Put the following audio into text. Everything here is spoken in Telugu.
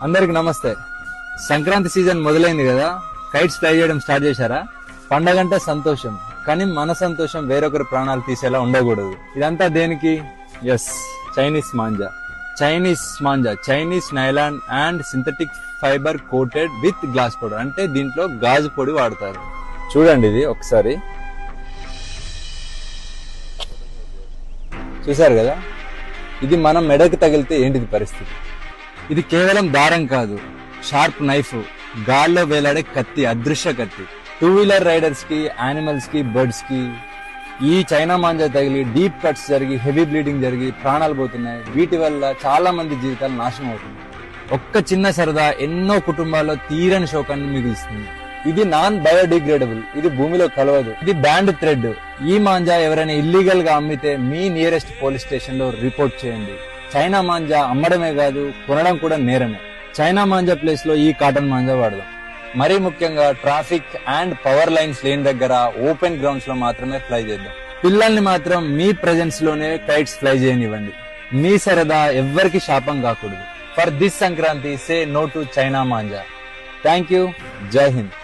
అందరికి నమస్తే. సంక్రాంతి సీజన్ మొదలైంది కదా, కైట్స్ ఫ్లై చేయడం స్టార్ట్ చేశారా? పండగంటే సంతోషం, కానీ మన సంతోషం వేరొకరి ప్రాణాలు తీసేలా ఉండకూడదు. ఇదంతా దేనికి? Yes, Chinese manja. Chinese nylon and synthetic fibre coated with glass powder. అంటే దీంట్లో గాజు పొడి వాడతారు. చూడండి, ఇది ఒకసారి చూసారు కదా, ఇది మనం మెడకు తగిలితే ఏంటిది పరిస్థితి? ఇది కేవలం దారం కాదు, షార్ప్ నైఫ్, గాల్లో వేలాడే కత్తి, అదృశ్య కత్తి. 2-వీలర్ రైడర్స్ కి, యానిమల్స్ కి, బర్డ్స్ కి ఈ చైనా మాంజా తగిలి డీప్ కట్స్ జరిగి, హెవీ బ్లీడింగ్ జరిగి ప్రాణాలు పోతున్నాయి. వీటి వల్ల చాలా మంది జీవితాలు నాశనం అవుతున్నాయి. ఒక్క చిన్న సరదా ఎన్నో కుటుంబాల్లో తీరని శోకాన్ని మిగులుస్తుంది. ఇది నాన్ బయోడిగ్రేడబుల్, ఇది భూమిలో కలవదు, ఇది బ్యాండ్ థ్రెడ్. ఈ మాంజా ఎవరైనా ఇల్లీగల్ గా అమ్మితే మీ నియరెస్ట్ పోలీస్ స్టేషన్ లో రిపోర్ట్ చేయండి. చైనా మాంజా అమ్మడమే కాదు, కొనడం కూడా నేరమే. చైనా మాంజా ప్లేస్ లో ఈ కాటన్ మాంజా వాడదాం. మరీ ముఖ్యంగా ట్రాఫిక్ అండ్ పవర్ లైన్స్ లేని దగ్గర, ఓపెన్ గ్రౌండ్స్ లో మాత్రమే ఫ్లై చేద్దాం. పిల్లల్ని మాత్రం మీ ప్రెజెన్స్ లోనే కైట్స్ ఫ్లై చేయనివ్వండి. మీ సరదా ఎవ్వరికి శాపం కాకూడదు. For this Sankranti, say no to China manja. Thank you. Jai Hind.